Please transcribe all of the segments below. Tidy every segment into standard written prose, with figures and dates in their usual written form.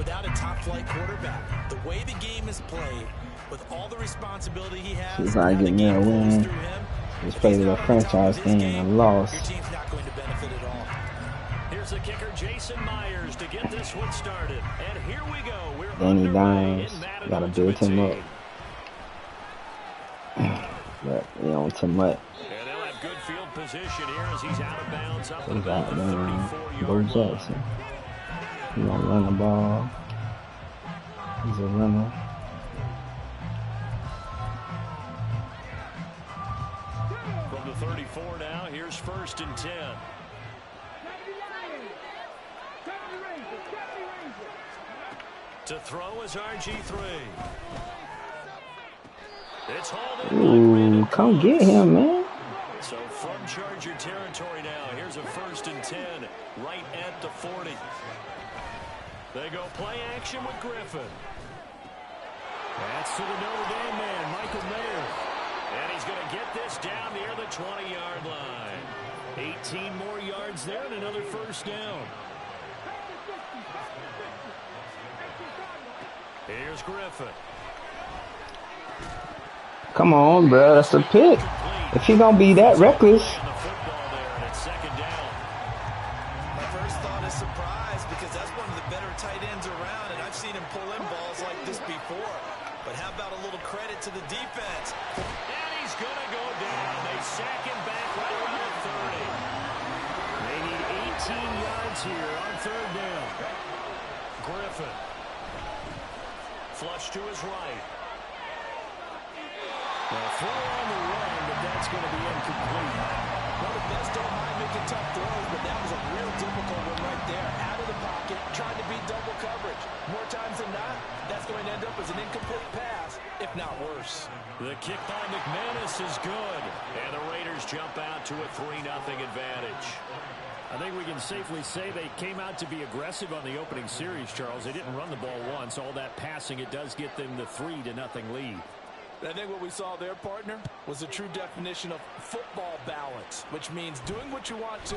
without a top-flight quarterback. The way the game is played, with all the responsibility he has, he's not getting me a win. He's played a franchise game and lost. Your team's not going to benefit at all. Here's the kicker, Jason Myers, to get this one started. And here we go. We're Danny Dimes. Gotta build him up. But, you know, to MUT. And they'll have good field position here as he's out of bounds. Up He's got Bo 34-yard Jackson. He gonna run the ball. He's a runner. From the 34 now, here's 1st and 10. To throw is RG3. It's hauled in. Ooh, come get him, man. So from Charger territory now, here's a 1st and 10, right at the 40. They go play action with Griffin. That's to the Notre Dame man, Michael Mayer. And he's going to get this down near the 20-yard line. 18 more yards there and another 1st down. Here's Griffin. Come on, bro. That's a pick. If he's gonna be that reckless. My first thought is surprise, because that's one of the better tight ends around, and I've seen him pull in balls like this before. But how about a little credit to the defense? And he's going to go down. They sack him back right around 30. They need 18 yards here on 3rd down. Griffin. Flush to his right. Well, throw on the run, but that's going to be incomplete. Well, the best don't mind making tough throws, but that was a real difficult one right there. Out of the pocket, trying to beat double coverage. More times than not, that's going to end up as an incomplete pass, if not worse. The kick by McManus is good. And the Raiders jump out to a 3-0 advantage. I think we can safely say they came out to be aggressive on the opening series, Charles. They didn't run the ball once. All that passing, it does get them the 3-0 lead. I think what we saw there, partner, was a true definition of football balance, which means doing what you want to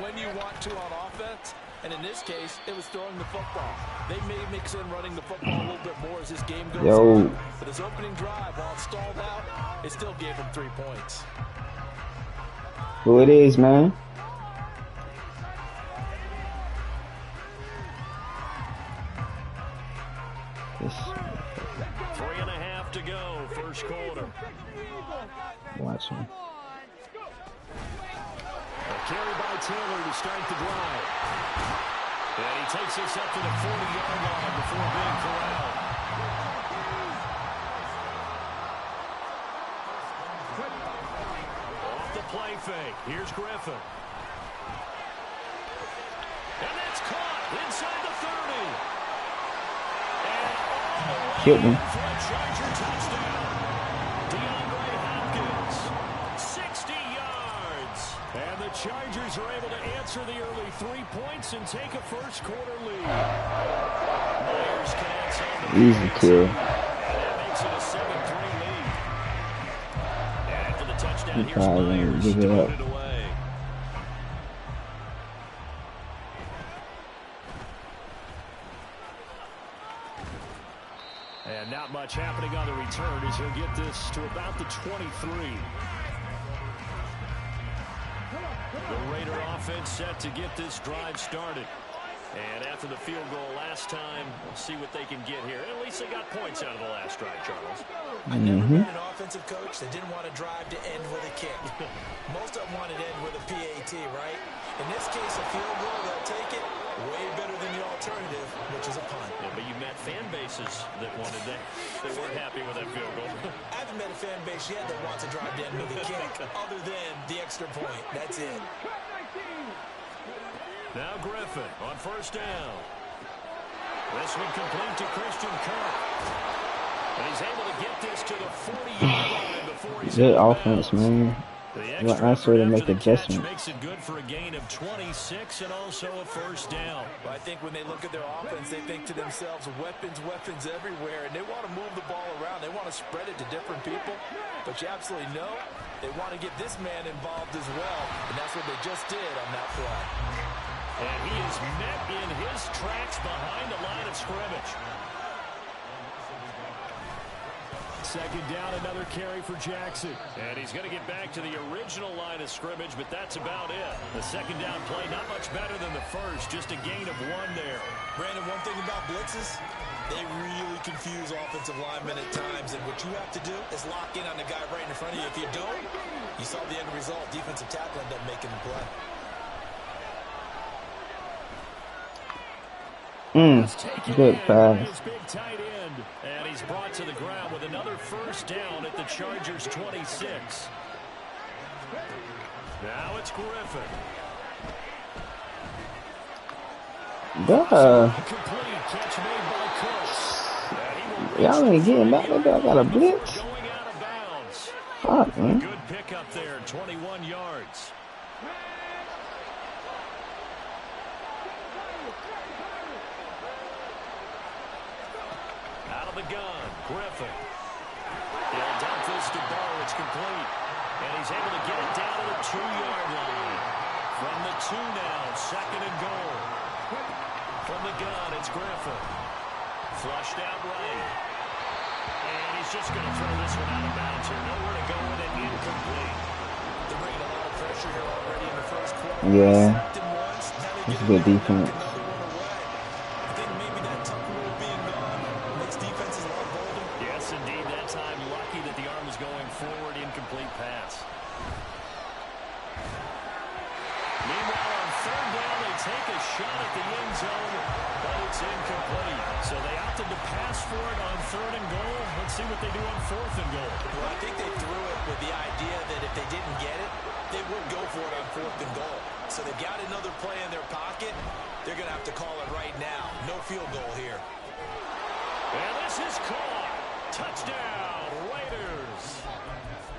when you want to on offense. And in this case, it was throwing the football. They may mix in running the football a little bit more as this game goes on. But his opening drive, while it stalled out, it still gave him 3 points. Who it is, man? This 3.5 to go, 1st quarter. Watch him. A carry by Taylor to start the drive. And he takes us up to the 40-yard line before being corralled. Off the play fake. Here's Griffin. And that's caught inside the 30. Killed him. For a Charger touchdown. DeAndre Hopkins, 60 yards. And the Chargers are able to answer the early 3 points and take a 1st quarter lead. Myers connects on the Easy kill. that makes it a 7-3 lead. And after the touchdown, here's probably Myers give to it put up. it away. And not much happening on the return as he'll get this to about the 23. The Raider offense set to get this drive started. And after the field goal last time, we'll see what they can get here. At least they got points out of the last drive, Charles. I've never been an offensive coach that didn't want to drive to end with a kick. Most of them wanted to end with a PAT, right? In this case, a field goal, they'll take it. Way better than the alternative, which is a punt. Yeah, but you met fan bases that wanted that. They weren't happy with that field goal. I haven't met a fan base yet that wants to drive to end with a kick, other than the extra point. That's it. Now Griffin on 1st down. This one complete to Christian Kirk. And he's able to get this to the 40-yard line before he's good offense, man. Nice way to make adjustments. Makes it good for a gain of 26 and also a 1st down. But I think when they look at their offense, they think to themselves, weapons everywhere, and they want to move the ball around. They want to spread it to different people. But you absolutely know they want to get this man involved as well, and that's what they just did on that play. And he is met in his tracks behind the line of scrimmage. Second down, another carry for Jackson. And he's going to get back to the original line of scrimmage, but that's about it. The second down play, not much better than the first, just a gain of 1 there. Brandon, one thing about blitzes, they really confuse offensive linemen at times, and what you have to do is lock in on the guy right in front of you. If you don't, you saw the end result. Defensive tackle ended up making the play. Good pass. Big tight end, and he's brought to the ground with another first down at the Chargers' 26. Now it's Griffin. Complete catch made by Cooks. Y'all ain't getting back there. I got a blitz. Going out of bounds. Fuck, man. Good pickup there, 21 yards. Out of the gun, Griffin. He'll dump this to Burrow. It's complete. And he's able to get it down to the 2-yard line. From the 2 now, second and goal. From the gun, it's Griffin. Flushed out right. And he's just going to throw this one out of bounds here. Nowhere to go with it, incomplete. They're bringing a lot of pressure here already in the first quarter. Yeah. It's good defense. I think maybe that tuck rule being gone makes defenses a lot bolder. Yes, indeed. That time, lucky that the arm was going forward. Incomplete pass. Meanwhile, on third down, they take a shot at the end zone, but it's incomplete. So they opted to pass for it on third and goal. Let's see what they do on fourth and goal. Well, I think they threw it with the idea that if they didn't get it, they would go for it on fourth and goal. So they've got another play in their pocket. They're going to have to call it right now. No field goal here. And this is caught. Touchdown, Raiders.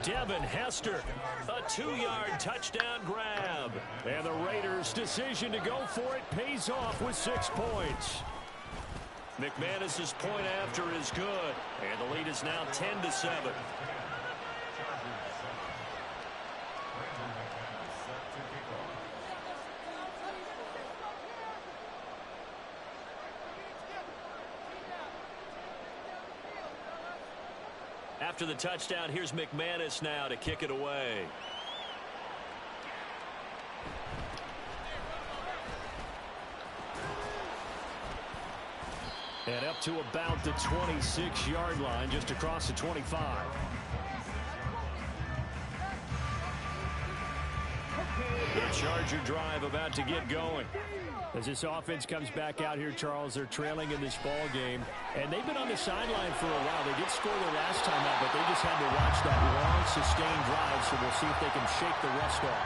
Devin Hester, a 2-yard touchdown grab. And the Raiders' decision to go for it pays off with 6 points. McManus's point after is good. And the lead is now 10-7. After the touchdown, here's McManus now to kick it away. And up to about the 26-yard line, just across the 25. The Charger drive about to get going. As this offense comes back out here, Charles, they're trailing in this ball game, and they've been on the sideline for a while. They did score their last time out, but they just had to watch that long, sustained drive, so we'll see if they can shake the rust off.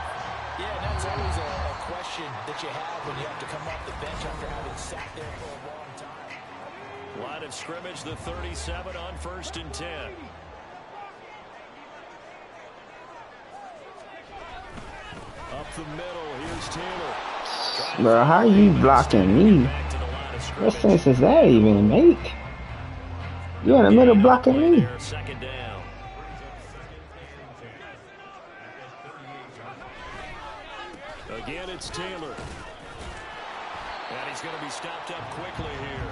Yeah, and that's always a question that you have when you have to come off the bench after having sat there for a long time. Line of scrimmage, the 37 on 1st and 10. Up the middle, here's Taylor. Bro, how are you blocking me? What sense does that even make? You're in the middle blocking me. Second down. Again, it's Taylor. And he's going to be stopped up quickly here.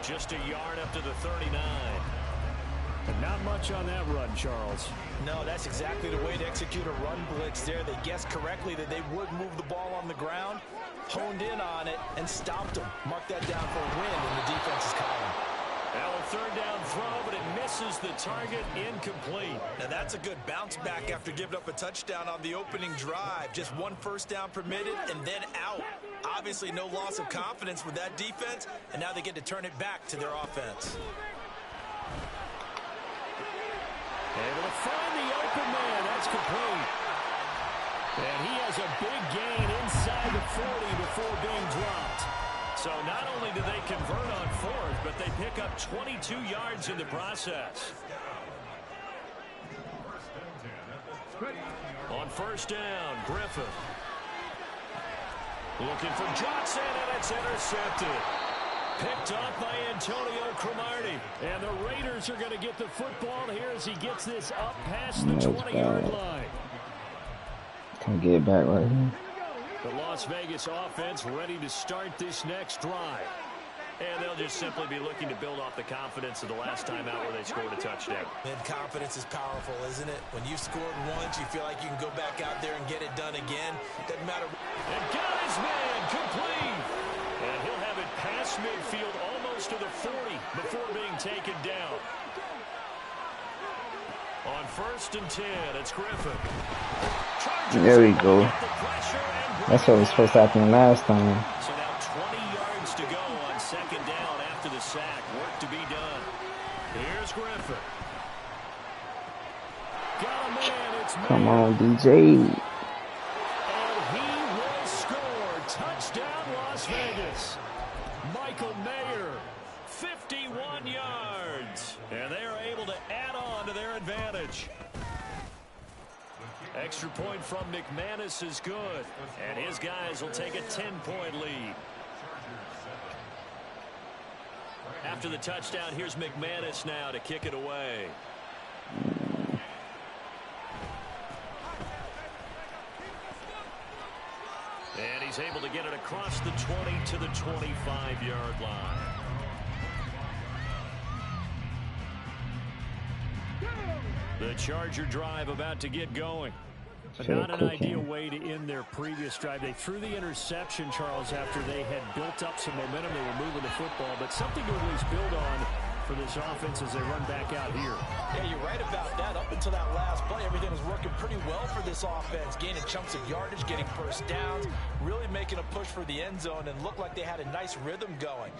Just a yard up to the 39. And not much on that run, Charles. No, that's exactly the way to execute a run blitz there. They guessed correctly that they would move the ball on the ground, honed in on it, and stopped them. Mark that down for a win in the defense's column. Now a third down throw, but it misses the target, incomplete. Now that's a good bounce back after giving up a touchdown on the opening drive. Just 1 first down permitted and then out. Obviously no loss of confidence with that defense, and now they get to turn it back to their offense. Able to find the open man. That's complete. And he has a big gain inside the 40 before being dropped. So not only do they convert on fourth, but they pick up 22 yards in the process. On first down, Griffin. Looking for Johnson, and it's intercepted. Picked off by Antonio Cromartie. And the Raiders are going to get the football here as he gets this up past the 20-yard line. Can get it back right here. The Las Vegas offense ready to start this next drive. And they'll just simply be looking to build off the confidence of the last time out where they scored a touchdown. And confidence is powerful, isn't it? When you've scored once, you feel like you can go back out there and get it done again. Doesn't matter. And got his man complete. And he'll have it past midfield almost to the 40 before being taken down. On 1st and 10, it's Griffin. There we go. That's what was supposed to happen last time. So now 20 yards to go on 2nd down after the sack. Work to be done. Here's Griffin. Got a man. It's Come on, DJ. And he will score. Touchdown, Las Vegas. Michael Mayer, 51 yards. And they are able to add on to their advantage. Extra point from McManus is good. And his guys will take a 10-point lead. After the touchdown, here's McManus now to kick it away. And he's able to get it across the 20 to the 25-yard line. The Charger drive about to get going. But not an ideal way to end their previous drive. They threw the interception, Charles, after they had built up some momentum. They were moving the football, but something to at least build on for this offense as they run back out here. Yeah, you're right about that. Up until that last play, everything was working pretty well for this offense. Gaining chunks of yardage, getting first downs, really making a push for the end zone, and looked like they had a nice rhythm going.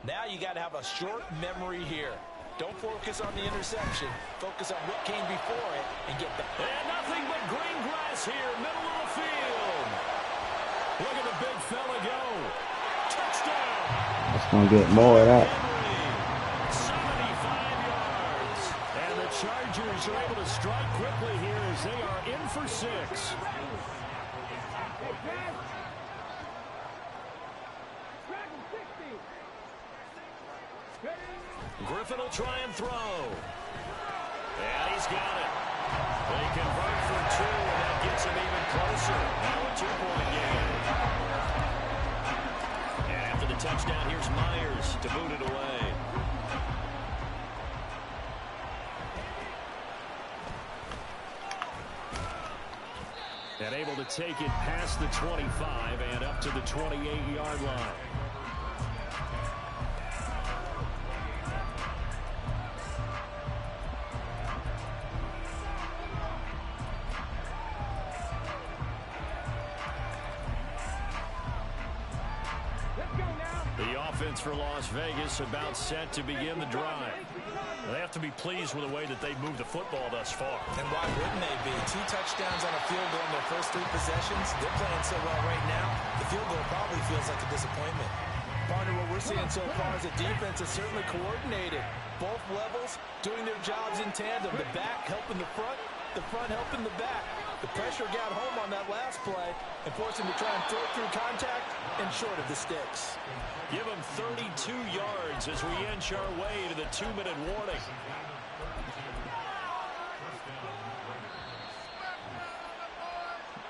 Now you got to have a short memory here. Don't focus on the interception. Focus on what came before it and get back. And nothing but green grass here, middle of the field. Look at the big fella go. Touchdown. It's going to get more of that. 75 yards. And the Chargers are able to strike quickly here as they are in for 6. Griffin will try and throw. And he's got it. They convert for 2, and that gets him even closer. Now a 2-point game. And after the touchdown, here's Myers to boot it away. And able to take it past the 25 and up to the 28-yard line. For Las Vegas about set to begin the drive. They have to be pleased with the way that they moved the football thus far. And why wouldn't they be? 2 touchdowns on a field goal in their first 3 possessions. They're playing so well right now, the field goal probably feels like a disappointment. Partner, what we're seeing so far is a defense is certainly coordinated. Both levels doing their jobs in tandem. The back helping the front helping the back. The pressure got home on that last play and forced him to try and throw through contact and short of the sticks. Give him 32 yards as we inch our way to the 2-minute warning.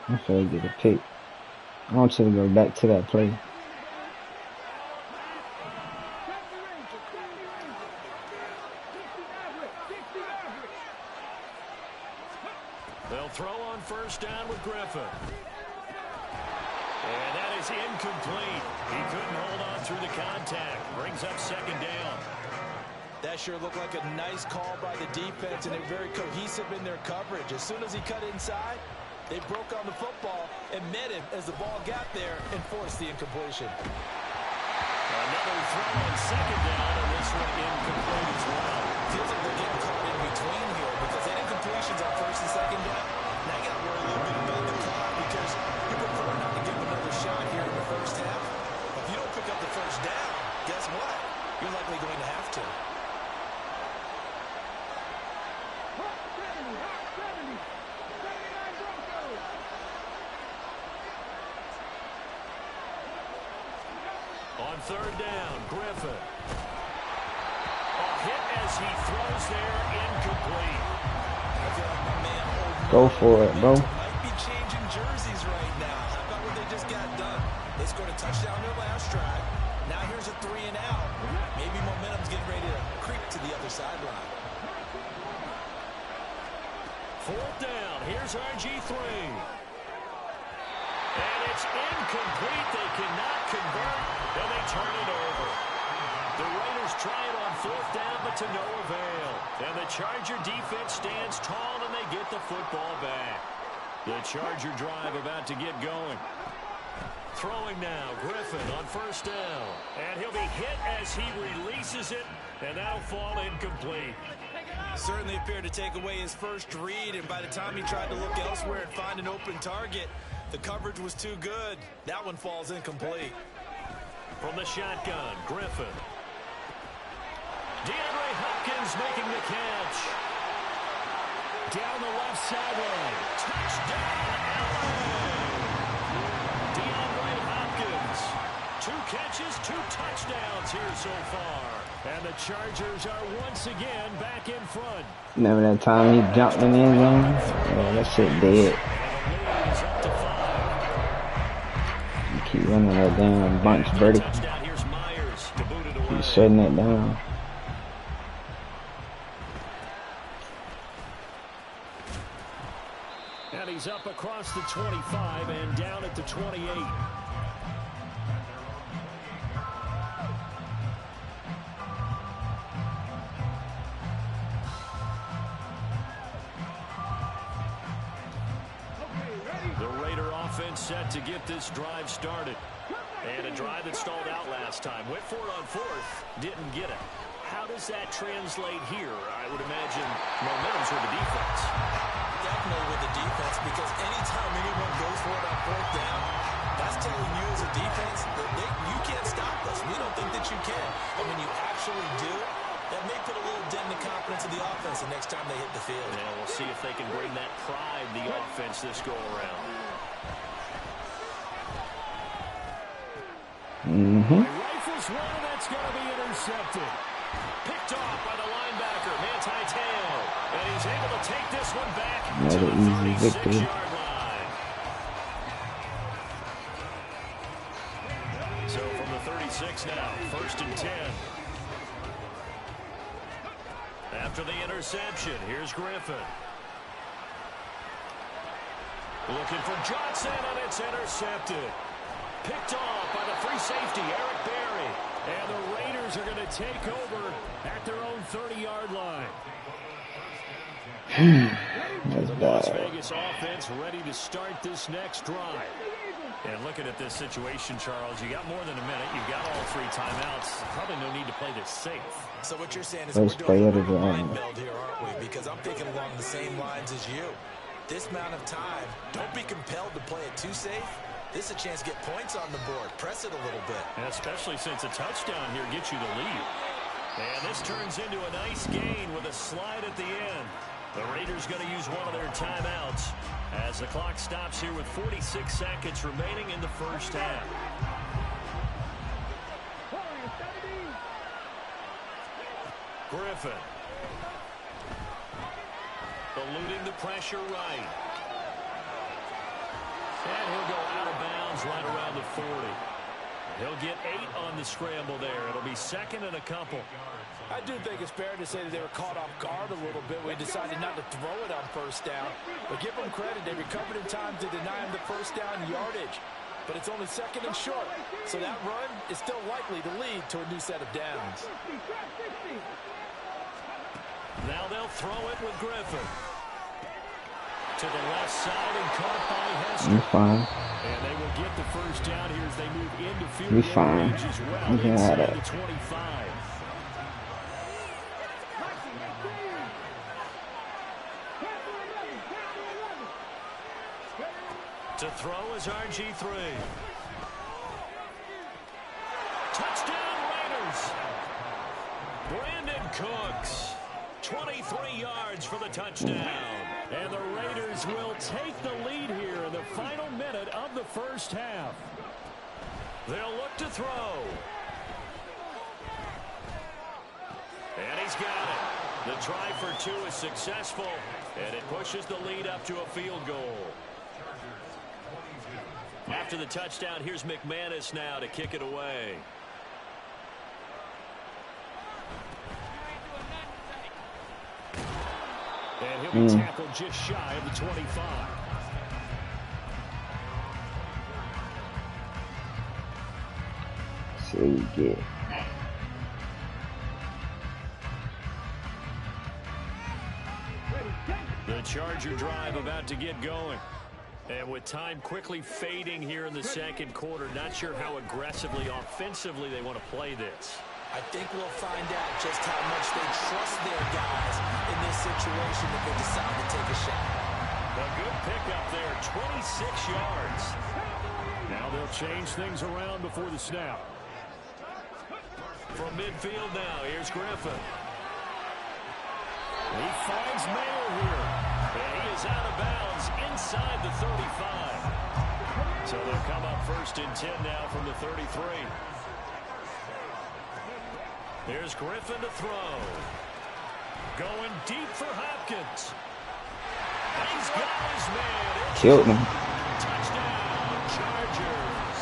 I feel like get a pick. I want you to go back to that play. They'll throw on 1st down with Griffin. And that is incomplete. He couldn't hold on through the contact. Brings up 2nd down. That sure looked like a nice call by the defense, and they're very cohesive in their coverage. As soon as he cut inside, they broke on the football and met him as the ball got there and forced the incompletion. Another throw on 2nd down, and this one incomplete as well. Feels like they're getting caught in between here because they had incompletions on 1st and 2nd down. Now you got to worry a little bit about the clock because you prefer not to give another shot here in the first half. If you don't pick up the 1st down, guess what? You're likely going to have to. On 3rd down, Griffin. A hit as he throws there, incomplete. I feel like my man Go for it, bro. might be changing jerseys right now. How about what they just got sideline. Fourth down. Here's RG3. And it's incomplete. They cannot convert, and they turn it over. The Raiders try it on fourth down, but to no avail. And the Charger defense stands tall, and they get the football back. The Charger drive about to get going. Throwing now, Griffin on first down. And he'll be hit as he releases it, and that'll fall incomplete. Certainly appeared to take away his first read, and by the time he tried to look elsewhere and find an open target, the coverage was too good. That one falls incomplete. From the shotgun, Griffin. DeAndre Hopkins making the catch. Down the left sideline. Touchdown, LA! DeAndre Hopkins. 2 catches, 2 touchdowns here so far. And the Chargers are once again back in front. Remember that time he jumped in the end zone? Yeah, that shit dead. You keep running that damn bunch vertical. Keep shutting it down. And he's up across the 25 and down at the 28. The Raider offense set to get this drive started. And a drive that stalled out last time. Went for it on fourth. Didn't get it. How does that translate here? I would imagine momentum's with the defense. Definitely with the defense, because anytime anyone goes for it on fourth down, that's telling you as a defense that you can't stop us. We don't think that you can. And when you actually do, that may put a little dent in the confidence of the offense the next time they hit the field. Yeah, we'll see if they can bring that pride, the offense, this go-around. Rifles one, that's going to be intercepted. Picked off by the linebacker, Manti Te'o. And he's able to take this one back to the 36-yard line. So from the 36 now, 1st and 10. After the interception, here's Griffin. Looking for Johnson, and it's intercepted. Picked off by the free safety, Eric Berry. And the Raiders are going to take over at their own 30-yard line. The Las Vegas offense ready to start this next drive. And looking at this situation, Charles, you got more than a minute. You've got all 3 timeouts. Probably no need to play this safe. So what you're saying is we're doing a mind meld here, aren't we? Because I'm thinking along the same lines as you. This amount of time, don't be compelled to play it too safe. This is a chance to get points on the board. Press it a little bit. And especially since a touchdown here gets you the lead. And this turns into a nice gain with a slide at the end. The Raiders going to use one of their timeouts as the clock stops here with 46 seconds remaining in the first half. Griffin. Eluding the pressure right. And he'll go out of bounds right around the 40. He'll get 8 on the scramble there. It'll be 2nd and a couple. I do think it's fair to say that they were caught off guard a little bit. We decided not to throw it on first down. But give them credit. They recovered in time to deny him the first down yardage. But it's only 2nd and short. So that run is still likely to lead to a new set of downs. Now they'll throw it with Griffin. To the left side and caught by Hester. We're fine. And they will get the first down here as they move into field We're fine. range as well. We can have it. 25. To throw is RG3. Touchdown Raiders. Brandon Cooks. 23 yards for the touchdown. And the Raiders will take the lead here in the final minute of the first half. They'll look to throw. And he's got it. The try for 2 is successful, and it pushes the lead up to a field goal. After the touchdown, here's McManus now to kick it away. He tackled just shy of the 25. See what we get. The Charger drive about to get going. And with time quickly fading here in the second quarter, not sure how aggressively, offensively they want to play this. I think we'll find out just how much they trust their guys in this situation if they decide to take a shot. A good pickup there, 26 yards. Now they'll change things around before the snap. From midfield now, here's Griffin. He finds Mayer here. And he is out of bounds inside the 35. So they'll come up 1st and 10 now from the 33. Here's Griffin to throw. Going deep for Hopkins. And he's got his man. Killed him. Touchdown, Chargers.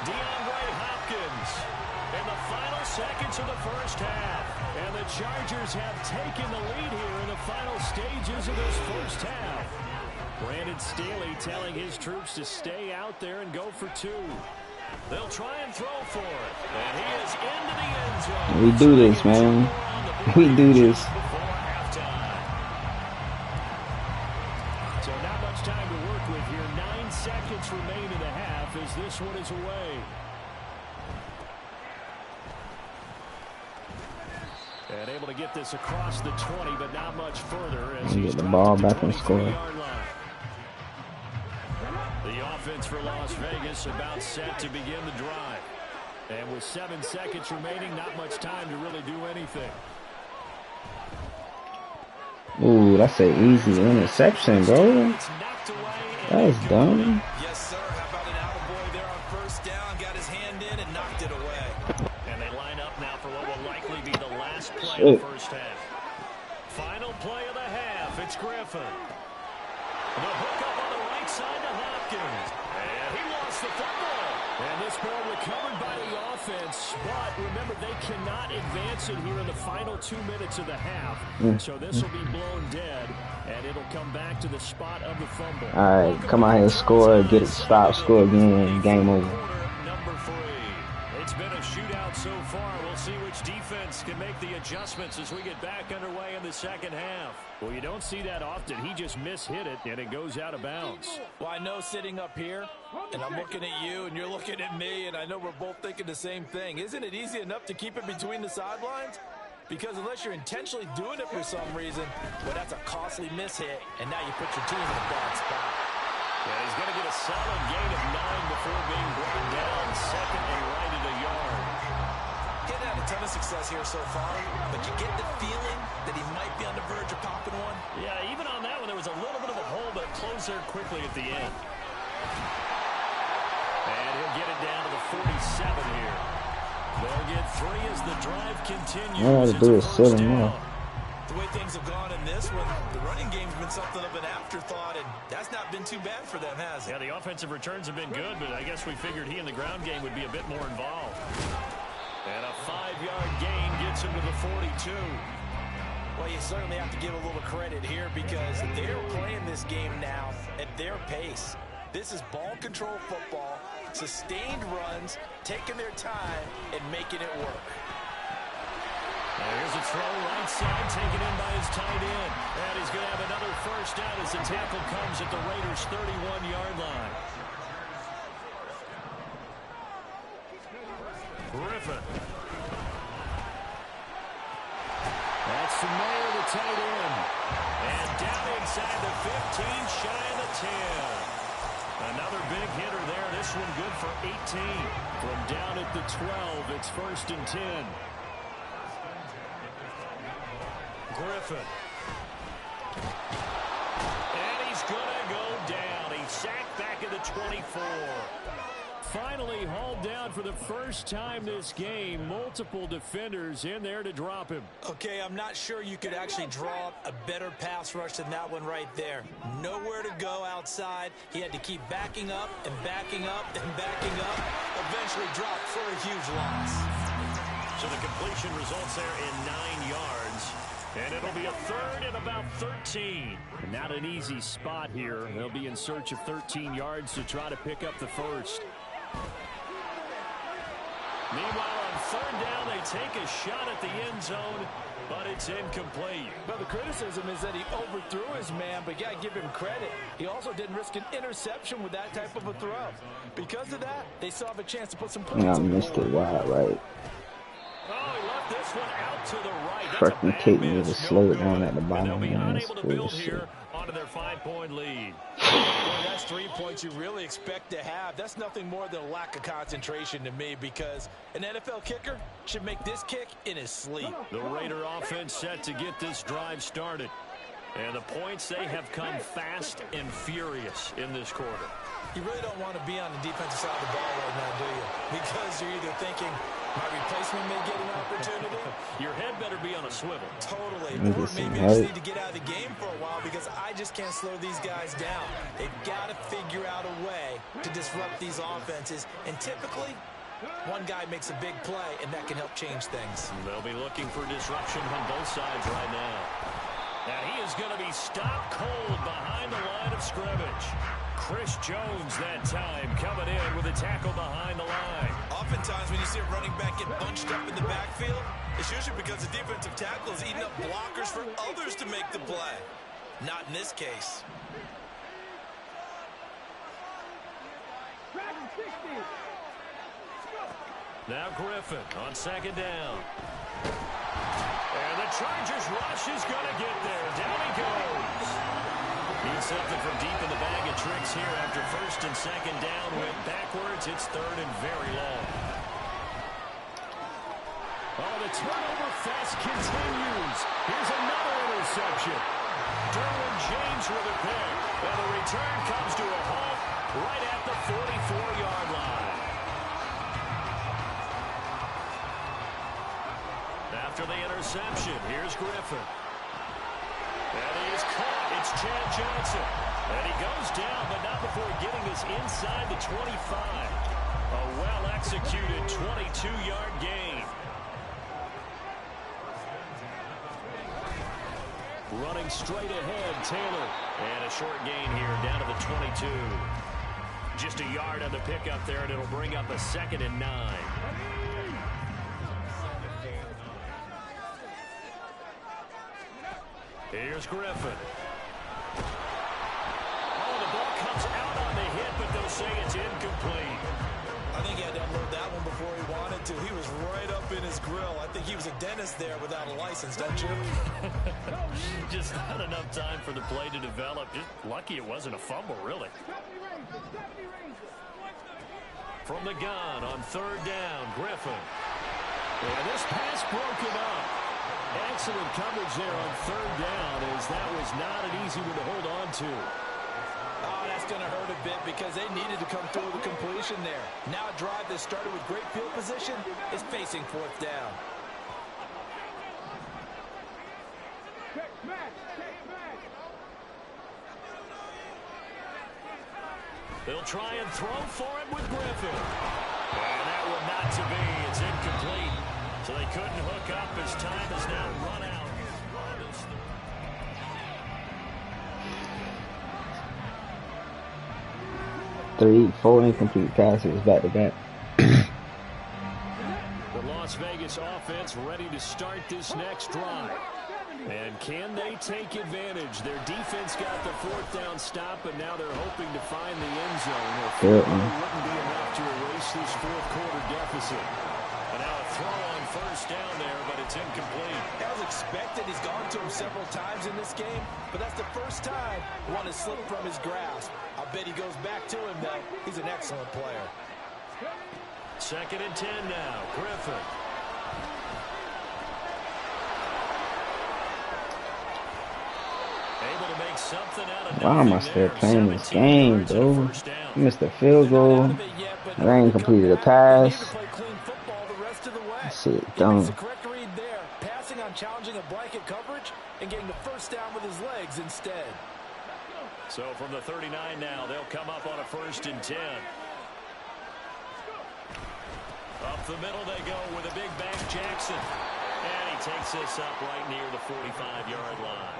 DeAndre Hopkins in the final seconds of the first half. And the Chargers have taken the lead here in the final stages of this first half. Brandon Staley telling his troops to stay out there and go for 2. They'll try and throw for it. And he is into the end zone. We do this, man. We do this. So not much time to work with here. 9 seconds remain in the half as this one is away. And able to get this across the 20, but not much further as he's get the ball back and score. The offense for Las Vegas about set to begin the drive. And with 7 seconds remaining, not much time to really do anything. Ooh, that's an easy interception, bro. That's dumb. Yes, sir. How about an attaboy there on 1st down? Got his hand in and knocked it away. And they line up now for what will likely be the last play of the first half. Final play of the half. It's Griffin. The hook up on the right side to Hopkins. And he lost the football. And this ball recovered by the offense. But remember, they cannot advance it here in the final 2 minutes of the half. So this will be blown dead. And it'll come back to the spot of the fumble. All right, come out here, score, get it, stop, score again, game over. Number 3. It's been a shootout so far. We'll see which defense can make the adjustments as we get back underway in the second half. Well, you don't see that often. He just mishit it, and it goes out of bounds. Well, I know sitting up here, and I'm looking at you, and you're looking at me, and I know we're both thinking the same thing. Isn't it easy enough to keep it between the sidelines? Because unless you're intentionally doing it for some reason, well, that's a costly mishit, and now you put your team in a bad spot. Yeah, he's going to get a solid gain of 9 before being brought down. 2nd and right at a yard. Getting had a ton of success here so far, but you get the feeling that he might be on the verge of popping one. Yeah, even on that one, there was a little bit of a hole, but it closed there quickly at the end. And he'll get it down to the 47 here. They'll get 3 as the drive continues. All I gotta do is sit him more. The way things have gone in this one, the running game's been something of an afterthought, and that's not been too bad for them, has it? Yeah, the offensive returns have been good, but I guess we figured he in the ground game would be a bit more involved. And a 5-yard gain gets him to the 42. Well, you certainly have to give a little credit here because they're playing this game now at their pace. This is ball control football, sustained runs, taking their time, and making it work. Here's a throw right side, taken in by his tight end. And he's going to have another first down as the tackle comes at the Raiders' 31-yard line. Griffin. That's the Mayer, the tight end. And down inside the 15, shy of the 10. Another big hitter there. This one good for 18. From down at the 12, it's 1st and 10. Griffin. And he's going to go down. He's sacked back at the 24. Finally hauled down for the first time this game. Multiple defenders in there to drop him. Okay, I'm not sure you could actually draw up a better pass rush than that one right there. Nowhere to go outside. He had to keep backing up and backing up and backing up. Eventually dropped for a huge loss. So the completion results there in 9 yards. And it'll be a third and about 13. And not an easy spot here. They'll be in search of 13 yards to try to pick up the first. Meanwhile, on third down, they take a shot at the end zone, but it's incomplete. Well, the criticism is that he overthrew his man, but you got to give him credit. He also didn't risk an interception with that type of a throw. Because of that, they still have a chance to put some points on the board. I missed it wide right. Oh, he left this one out to the right. Freaking kick me to slow it down at the bottom. And they'll be unable to build here onto their 5-point lead. Well, that's 3 points you really expect to have. That's nothing more than a lack of concentration to me, because an NFL kicker should make this kick in his sleep. The Raider offense set to get this drive started. And the points, they have come fast and furious in this quarter. You really don't want to be on the defensive side of the ball right now, do you? Because you're either thinking, my replacement may get an opportunity. Your head better be on a swivel. Totally. Or maybe I just need to get out of the game for a while, because I just can't slow these guys down. They've got to figure out a way to disrupt these offenses. And typically, one guy makes a big play, and that can help change things. They'll be looking for disruption on both sides right now. And he is going to be stopped cold behind the line of scrimmage. Chris Jones that time coming in with a tackle behind the line. Oftentimes when you see a running back get bunched up in the backfield, it's usually because the defensive tackle is eating up blockers for others to make the play. Not in this case. Now Griffin on second down. And the Chargers rush is going to get there. Down he goes. Needs something from deep in the bag of tricks here after first and second down. Went backwards. It's third and very long. Oh, the turnover fest continues. Here's another interception. Derwin James with a pick. And the return comes to a halt right at the 44-yard line. After the interception, here's Griffin. And he is caught. It's Chad Johnson. And he goes down, but not before getting us inside the 25. A well-executed 22-yard gain. Running straight ahead, Taylor. And a short gain here down to the 22. Just a yard on the pickup there, and it'll bring up a 2nd and 9. Here's Griffin. Oh, the ball comes out on the hit, but they'll say it's incomplete. I think he had to unload that one before he wanted to. He was right up in his grill. I think he was a dentist there without a license, don't you? Just not enough time for the play to develop. Just lucky it wasn't a fumble, really. From the gun on third down, Griffin. And this pass broken up. Excellent coverage there on third down, as that was not an easy one to hold on to. Oh, that's going to hurt a bit because they needed to come through with a completion there. Now a drive that started with great field position is facing fourth down. They'll try and throw for him with Griffin. And that one not to be. It's incomplete. So they couldn't hook up as time has now run out. Four incomplete passes back to back. The Las Vegas offense ready to start this next drive. And can they take advantage? Their defense got the fourth down stop, but now they're hoping to find the end zone. It wouldn't be enough to erase this fourth quarter deficit. And now a throw on first down there, but it's incomplete. As expected, he's gone to him several times in this game, but that's the first time one has slipped from his grasp. I bet he goes back to him, though. He's an excellent player. 2nd and 10 now. Griffin. Able to make something out of why am I still playing this game, bro? Missed a field goal. I ain't completed a pass. Shit, dumb. Correct read there, passing on challenging a blanket coverage and getting the first down with his legs instead. So from the 39 now, they'll come up on a 1st and 10. Up the middle they go with a big back Jackson. And he takes this up right near the 45-yard line.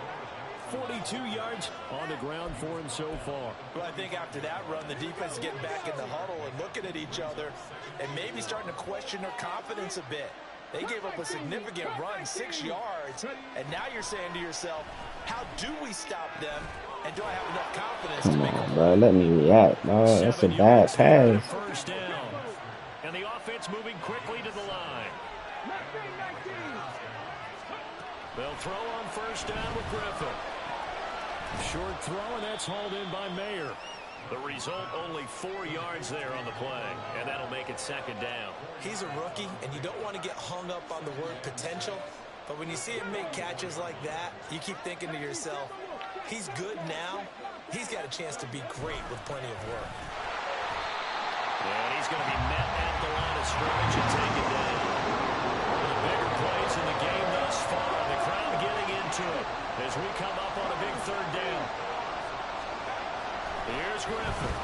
42 yards on the ground for him so far. Well, I think after that run, the defense is getting back in the huddle and looking at each other and maybe starting to question their confidence a bit. They gave up a significant run, 6 yards, and now you're saying to yourself, how do we stop them? And do I have enough confidence to make Come on, bro. Let me react, bro. That's a bad pass. First down. And the offense moving quickly to the line. They'll throw on first down with Griffin. Short throw, and that's hauled in by Mayer. The result, only 4 yards there on the play, and that'll make it second down. He's a rookie, and you don't want to get hung up on the word potential, but when you see him make catches like that, you keep thinking to yourself, he's good now. He's got a chance to be great with plenty of work. And he's going to be met at the line of scrimmage and taken down. One of the bigger plays in the game thus far. The crowd getting into it as we come up on a big third down. Here's Griffin.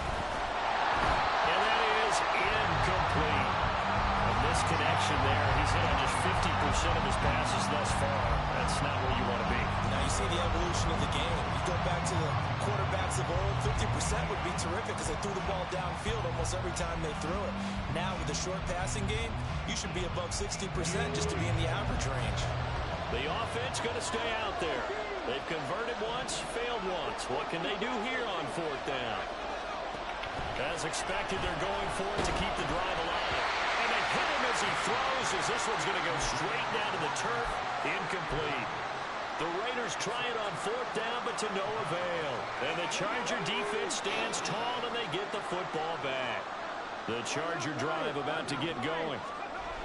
And that is incomplete. A misconnection there. He's hit on just 50% of his passes thus far. That's not where you want to be. Now you see the evolution of the game. You go back to the quarterbacks of old, 50% would be terrific because they threw the ball downfield almost every time they threw it. Now with the short passing game, you should be above 60% just to be in the average range. The offense going to stay out there. They've converted once, failed once. What can they do here on fourth down? As expected, they're going for it to keep the drive alive. And they hit him as he throws, as this one's going to go straight down to the turf. Incomplete. The Raiders try it on fourth down, but to no avail. And the Charger defense stands tall, and they get the football back. The Charger drive about to get going.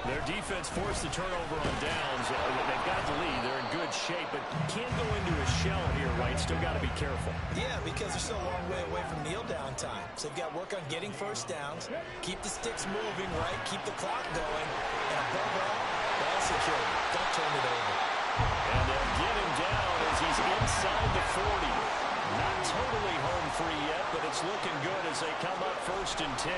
Their defense forced the turnover on downs. They've got the lead. They're in good shape, but can't go into a shell here, right? Still got to be careful. Yeah, because they're still a long way away from kneel down time. So they've got to work on getting first downs, keep the sticks moving, right? Keep the clock going. And above all, ball security. Don't turn it over. And they'll get him down as he's inside the 40. Not totally home free yet, but it's looking good as they come up 1st and 10.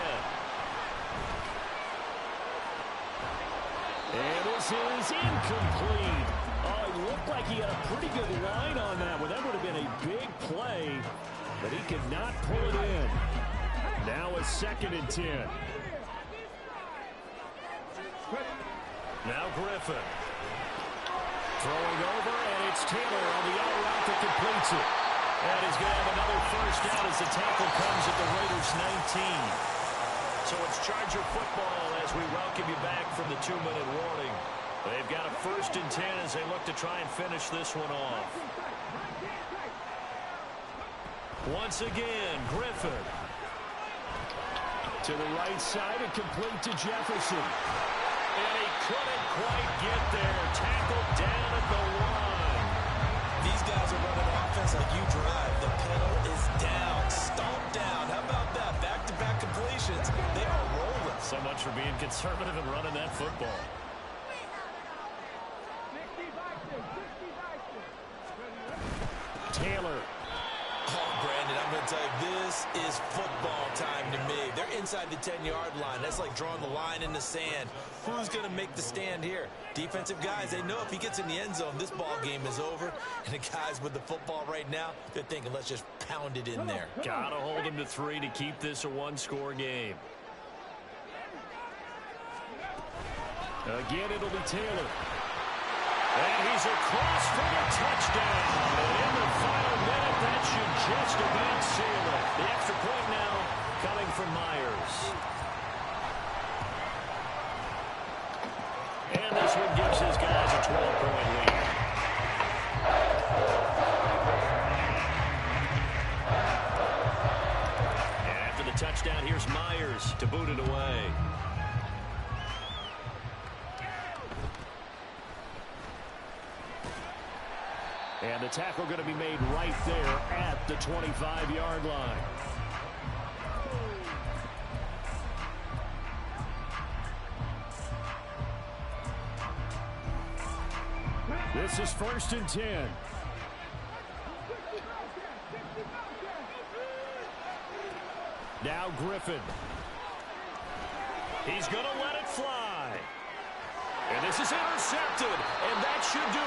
And this is incomplete. Oh, it looked like he had a pretty good line on that one. That would have been a big play, but he could not pull it in. Now a 2nd and 10. Now Griffin. Throwing over, and it's Taylor on the out route that completes it. And he's going to have another first down as the tackle comes at the Raiders' 19. So it's Charger football as we welcome you back from the 2-minute warning. They've got a 1st and 10 as they look to try and finish this one off. Once again, Griffin. To the right side and complete to Jefferson. And he couldn't quite get there. Tackled down at the 1. These guys are running offense like you drive. The pedal is down, stomped down. How about that? Back-to-back completions. They are rolling. So much for being conservative and running that football. Taylor. Oh, Brandon, I'm going to tell you, this is football time to me. They're inside the 10-yard line. That's like drawing the line in the sand. Who's going to make the stand here? Defensive guys, they know if he gets in the end zone, this ball game is over. And the guys with the football right now, they're thinking, let's just pound it in there. Got to hold him to 3 to keep this a one-score game. Again, it'll be Taylor. And he's across for the touchdown. And in the final minute, that should just about seal it. The extra point now coming from Myers. And this one gives his guys a 12-point lead. And after the touchdown, here's Myers to boot it away. And the tackle going to be made right there at the 25-yard line. This is 1st and 10. Now Griffin. He's going to let it fly. And this is intercepted, and that should do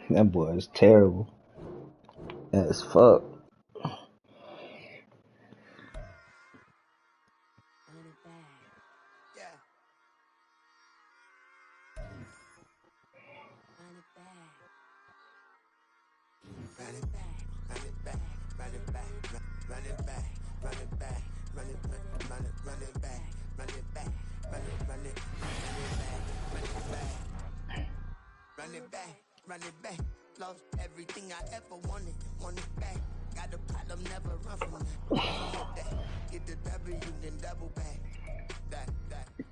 it. That boy is terrible. As fuck. Run it back, lost everything I ever wanted it back. Got a problem, never run from that. Get the W, then double back. That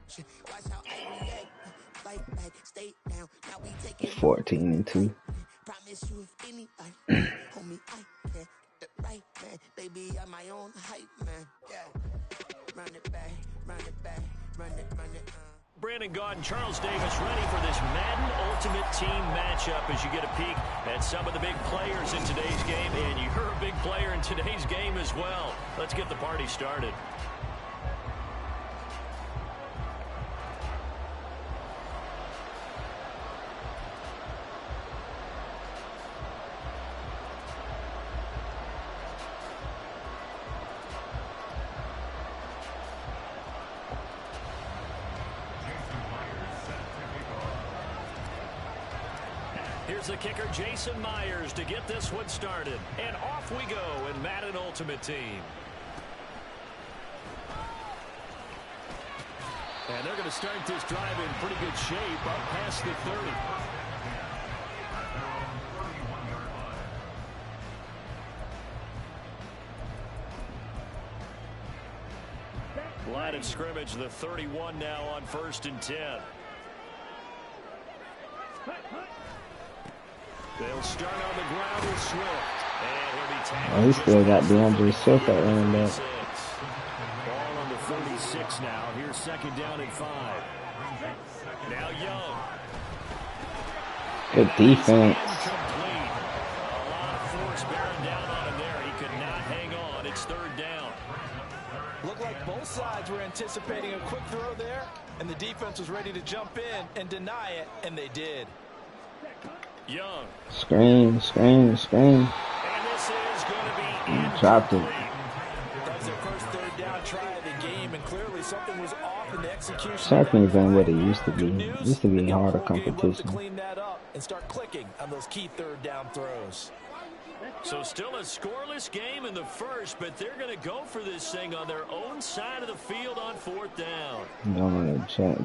shit. Watch how I react. Fight back, stay down. Now we take it 14-2. Promise you if anybody, homie, I can't get the right man. Baby, I'm my own hype man. Yeah. Run it back, run it back, run it. Brandon Gaud and Charles Davis ready for this Madden Ultimate Team matchup as you get a peek at some of the big players in today's game. And you're a big player in today's game as well. Let's get the party started. Here's the kicker, Jason Myers, to get this one started. And off we go in Madden Ultimate Team. And they're going to start this drive in pretty good shape up past the 30. Line of scrimmage, the 31 now on 1st and 10. They'll start on the ground with Swift. And he'll be tackled. Oh, he still got DeAndre Swift at running back. Ball on the 36 now. Here's 2nd down and 5. Now Young. Good defense. Incomplete. A lot of force bearing down on him there. He could not hang on. It's 3rd down. Looked like both sides were anticipating a quick throw there, and the defense was ready to jump in and deny it, and they did. Young. Screen. And this is going to be dropped it. That was their first 3rd down try of the game, and clearly something was off in the execution. Sacking's been what it used to be. It used to be harder competition. To clean that up and start clicking on those key 3rd down throws. So still a scoreless game in the first, but they're going to go for this thing on their own side of the field on 4th down.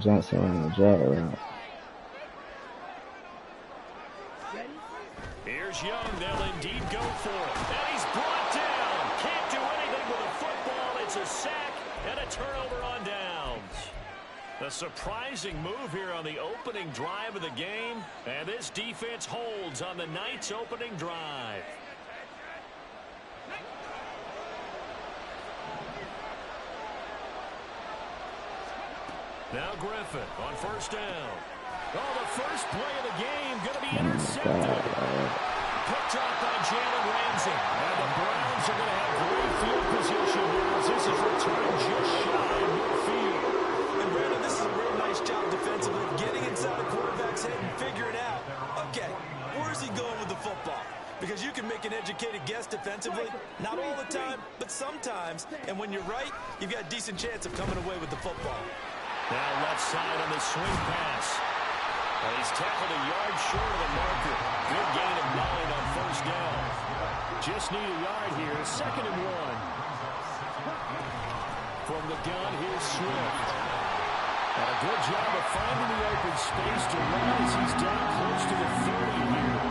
Johnson running the jet route. Here's Young. They'll indeed go for it. And he's brought down. Can't do anything with a football. It's a sack and a turnover on downs. A surprising move here on the opening drive of the game. And this defense holds on the night's opening drive. Now Griffin on 1st down. Oh, the first play of the game going to be intercepted. Picked off by Jalen Ramsey. And the Browns are going to have great field position here as this is returned just shy of midfield. And Brandon, this is a real nice job defensively, getting inside the quarterback's head and figuring out, okay, where's he going with the football? Because you can make an educated guess defensively, not all the time, but sometimes. And when you're right, you've got a decent chance of coming away with the football. Now left side on the swing pass. Well, he's tackled a yard short of the marker. Good gain of 9 on 1st down. Just need a yard here. 2nd and 1. From the gun, here's Swift. And a good job of finding the open space to run as he's down close to the 30 here.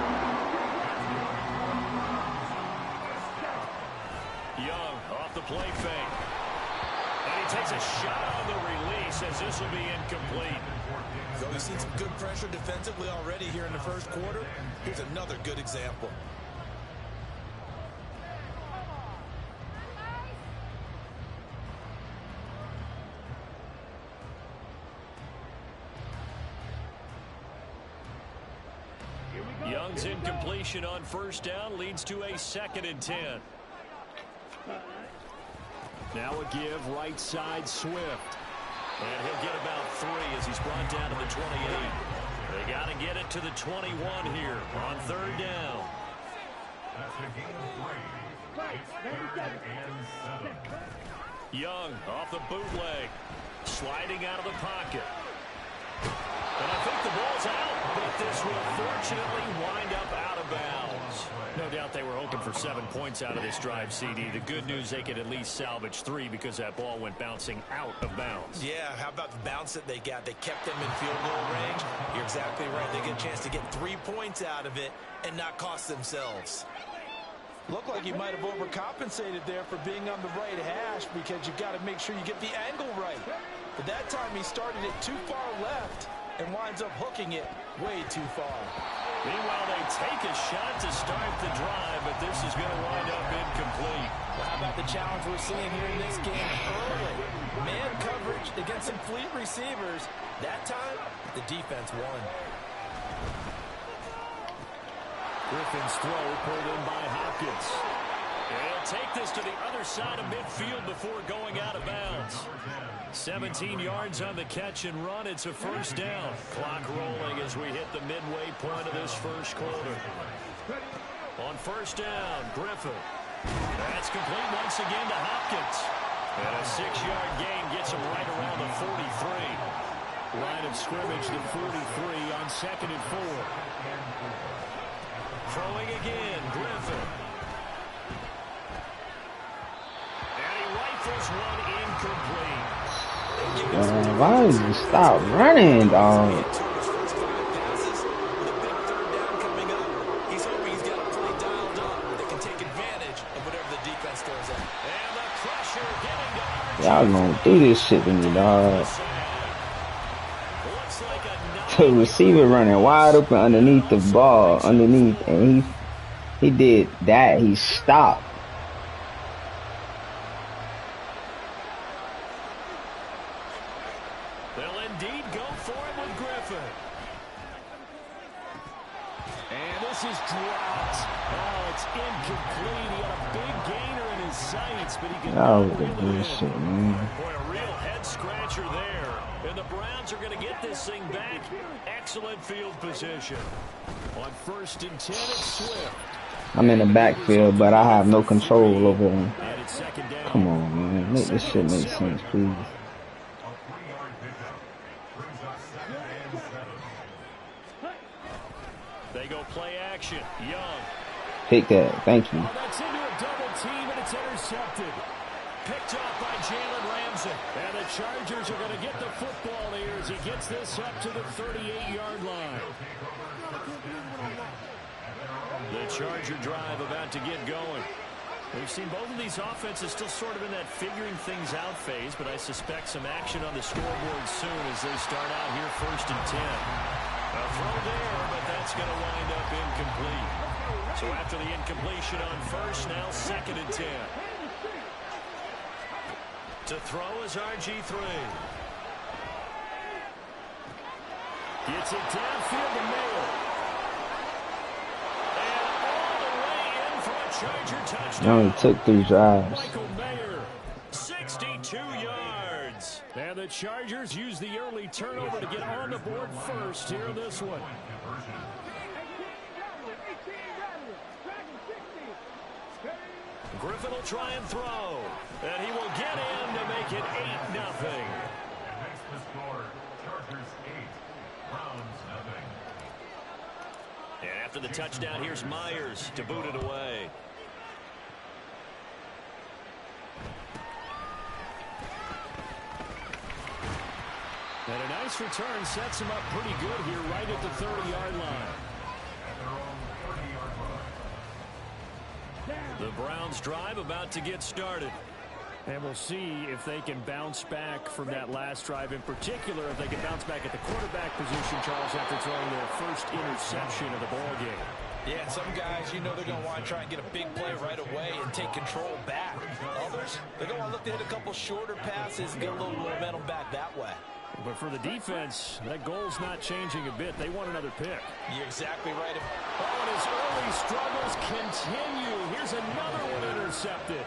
Young off the play fake. And he takes a shot on the release as this will be incomplete. So we've seen some good pressure defensively already here in the first quarter. Here's another good example. Young's incompletion on 1st down leads to a 2nd and 10. Now a give right side Swift. And he'll get about 3 as he's brought down to the 28. They got to get it to the 21 here on 3rd down. Young off the bootleg, sliding out of the pocket. And I think the ball's out, but this will fortunately wind up out of bounds. No doubt they were hoping for 7 points out of this drive, CD. The good news, they could at least salvage 3 because that ball went bouncing out of bounds. Yeah, how about the bounce that they got? They kept them in field goal range. You're exactly right. They get a chance to get 3 points out of it and not cost themselves. Looked like he might have overcompensated there for being on the right hash because you got to make sure you get the angle right. But that time he started it too far left and winds up hooking it way too far. Meanwhile, they take a shot to start the drive, but this is going to wind up incomplete. Well, how about the challenge we're seeing here in this game early? Man coverage against some fleet receivers. That time, the defense won. Griffin's throw pulled in by Hopkins. And he'll take this to the other side of midfield before going out of bounds. 17 yards on the catch and run. It's a 1st down. Clock rolling as we hit the midway point of this 1st quarter. On 1st down, Griffin. That's complete once again to Hopkins. And a 6-yard gain gets him right around the 43. Line of scrimmage to 43 on 2nd and 4. Throwing again, Griffin. And he rifles one incomplete. Why did you stop running, dog? He's hoping he's got a play dialed up that can take advantage of whatever the defense throws at. And the pressure getting to Y'all gonna do this shit to me, dog. The receiver running wide open underneath the ball, and he did that. He stopped. They'll indeed go for it with Griffin. And this is dropped. Oh, it's incomplete. He had a big gainer in his sights, but he can Oh, shit, man. Boy, a real head scratcher there. And the Browns are going to get this thing back. Excellent field position. On 1st and 10, it's Swift. I'm in the backfield, but I have no control over him. And it's 2nd down. Come on, man. Make this shit make sense, please. They go play action. Young. Pick that. Thank you. Oh, that's into a double team, and it's intercepted. Picked off by Jalen Ramsey. And the Chargers are going to get the football here as he gets this up to the 38-yard line. The Charger drive about to get going. We've seen both of these offenses still sort of in that figuring things out phase, but I suspect some action on the scoreboard soon as they start out here 1st and 10. A throw there, but that's going to wind up incomplete. So after the incompletion on 1st, now 2nd and 10. To throw is RG3. Gets it downfield to Mayer. And all the way in for a Charger touchdown. It only took 3 drives. Michael Mayer, 62 yards. And the Chargers use the early turnover to get on the board first here in this one. Griffin will try and throw. And he will get in to make it 8-0. And after the touchdown, here's Myers to boot it away. And a nice return sets him up pretty good here right at the 30-yard line. The Browns drive about to get started. And we'll see if they can bounce back from that last drive, in particular if they can bounce back at the quarterback position, Charles, after throwing their first interception of the ball game. Yeah, some guys, you know they're going to want to try and get a big play right away and take control back. Others, they're going to want to look to hit a couple shorter passes and get a little momentum back that way. But for the defense, that goal's not changing a bit. They want another pick. You're exactly right. Oh, and his early struggles continue. Here's another one intercepted.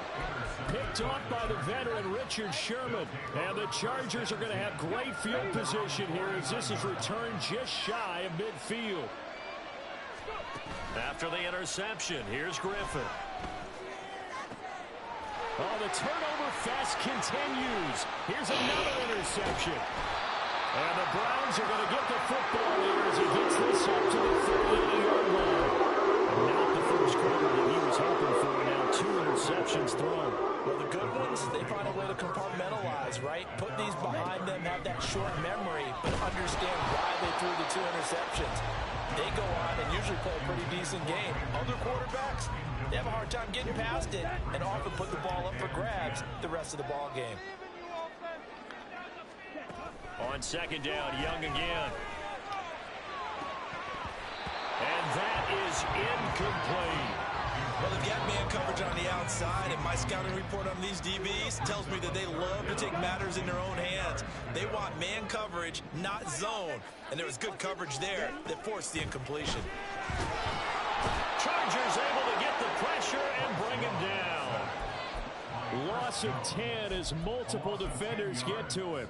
Picked off by the veteran Richard Sherman. And the Chargers are going to have great field position here as this is returned just shy of midfield. After the interception, here's Griffin. Oh, the turnover fest continues. Here's another interception. And the Browns are going to get the football here as he gets this up to the 38-yard line. And not the first quarter that he was hoping for. Now 2 interceptions thrown. Well, the good ones, they find a way to compartmentalize, right? Put these behind them, have that short memory, but understand why they threw the 2 interceptions. They go on and usually play a pretty decent game. Other quarterbacks, they have a hard time getting past it and often put the ball up for grabs the rest of the ball game. On second down, Young again. And that is incomplete. Well, they've got man coverage on the outside, and my scouting report on these DBs tells me that they love to take matters in their own hands. They want man coverage, not zone. And there was good coverage there that forced the incompletion. Chargers able to get the pressure and bring him down. Loss of 10 as multiple defenders get to him.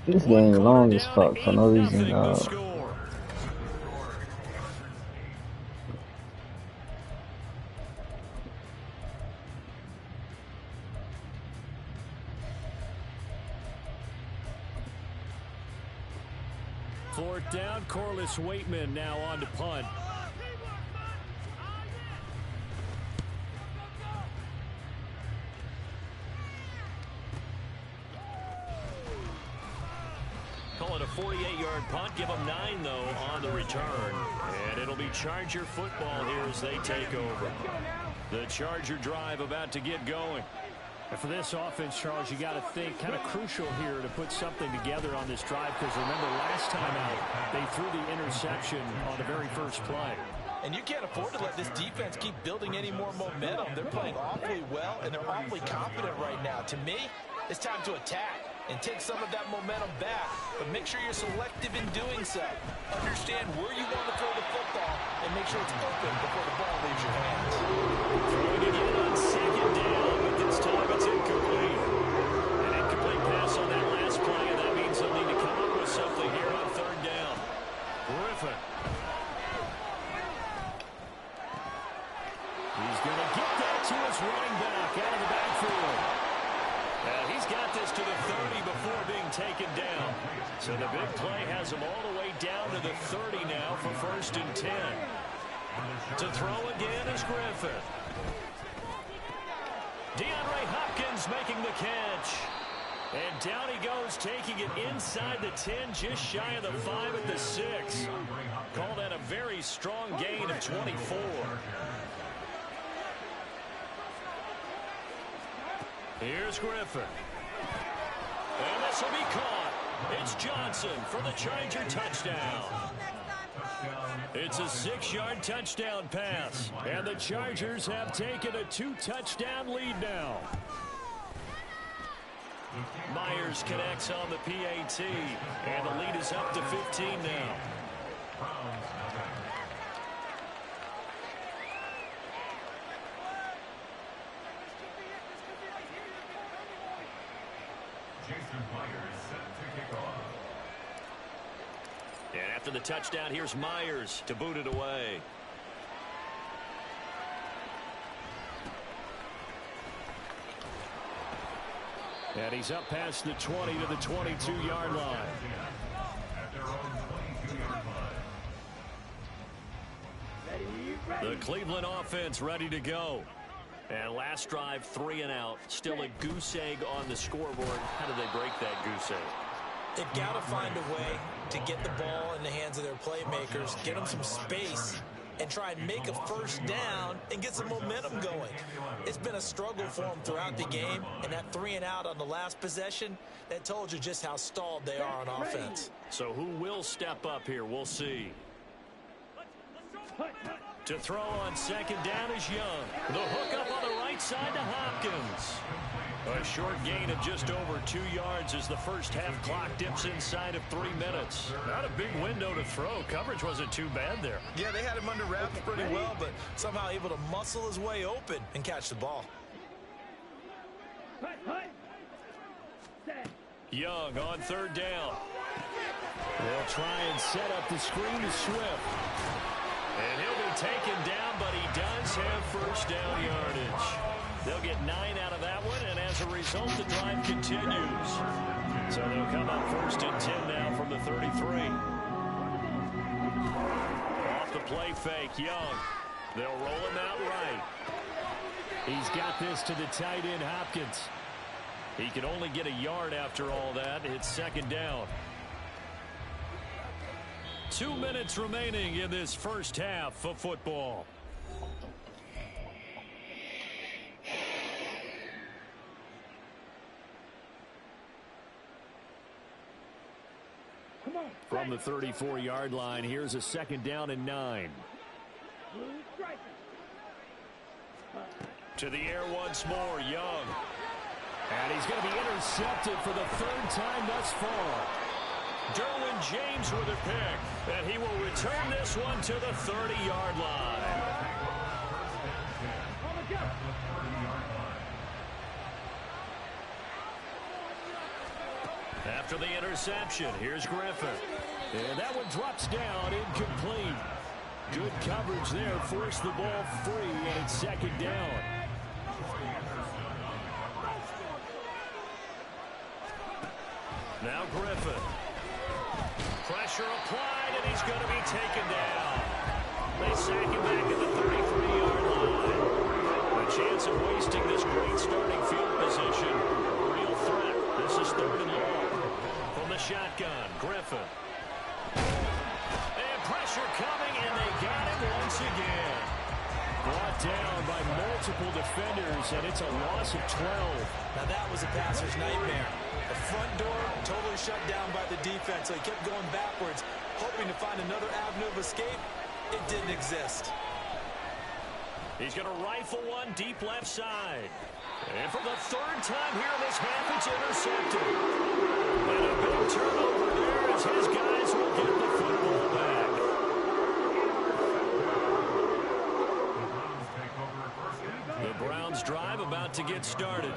This game long as fuck for no reason, dog. Fourth down, Corliss Waitman now on to punt. Call it a 48-yard punt. Give them 9, though, on the return. And it'll be Charger football here as they take over. The Charger drive about to get going. And for this offense, Charles, you got to think kind of crucial here to put something together on this drive because remember last time out, they threw the interception on the very first play. And you can't afford to let this defense keep building any more momentum. They're playing awfully well, and they're awfully confident right now. To me, it's time to attack and take some of that momentum back, but make sure you're selective in doing so. Understand where you want to throw the football and make sure it's open before the ball leaves your hands. Throwing it in on second down, but this time it's incomplete. An incomplete pass on that last play, and that means they'll need to come up with something here on third down. Griffin. He's going to get that to his running back out of the backfield. And he's got this to the 30 before being taken down. So the big play has him all the way down to the 30 now for 1st and 10. To throw again is Griffin. DeAndre Hopkins making the catch. And down he goes, taking it inside the 10, just shy of the 5 at the 6. Call that a very strong gain of 24. Here's Griffin. And this will be caught. It's Johnson for the Charger touchdown. It's a 6-yard touchdown pass. And the Chargers have taken a 2-touchdown lead now. Myers connects on the PAT. And the lead is up to 15 now. And after the touchdown, here's Myers to boot it away. And he's up past the 20 to the 22-yard line. The Cleveland offense ready to go. And last drive, 3 and out. Still a goose egg on the scoreboard. How do they break that goose egg? They've got to find a way to get the ball in the hands of their playmakers, get them some space, and try and make a first down and get some momentum going. It's been a struggle for them throughout the game, and that 3 and out on the last possession, that told you just how stalled they are on offense. So who will step up here? We'll see. To throw on second down is Young. The hook up on the right side to Hopkins. A short gain of just over 2 yards as the first half clock dips inside of 3 minutes. Not a big window to throw. Coverage wasn't too bad there. Yeah, they had him under wraps pretty well, but somehow able to muscle his way open and catch the ball. Young on 3rd down. They'll try and set up the screen to Swift. And he'll be taken down, but he does have first down yardage. They'll get 9 out of that one, and as a result, the drive continues. So they'll come up 1st and 10 now from the 33. Off the play fake, Young. They'll roll him out right. He's got this to the tight end, Hopkins. He can only get a yard after all that. It's 2nd down. 2 minutes remaining in this first half of football. From the 34-yard line, here's a 2nd down and 9. To the air once more, Young. And he's going to be intercepted for the 3rd time thus far. Derwin James with a pick, and he will return this one to the 30-yard line. After the interception, here's Griffin. And that one drops down, incomplete. Good coverage there, forced the ball free, and it's 2nd down. Now Griffin. Pressure applied, and he's going to be taken down. They sack him back at the 33-yard line. A chance of wasting this great starting field position. Real threat. This is 3rd and long. From the shotgun, Griffin. And pressure coming, and they got him once again. Brought down by multiple defenders, and it's a loss of 12. Now that was a passer's nightmare. The front door totally shut down by the defense, so he kept going backwards, hoping to find another avenue of escape. It didn't exist. He's going to rifle one deep left side. And for the 3rd time here in this half, it's intercepted. And a big turnover there as his guys will get the football back. The Browns drive about to get started.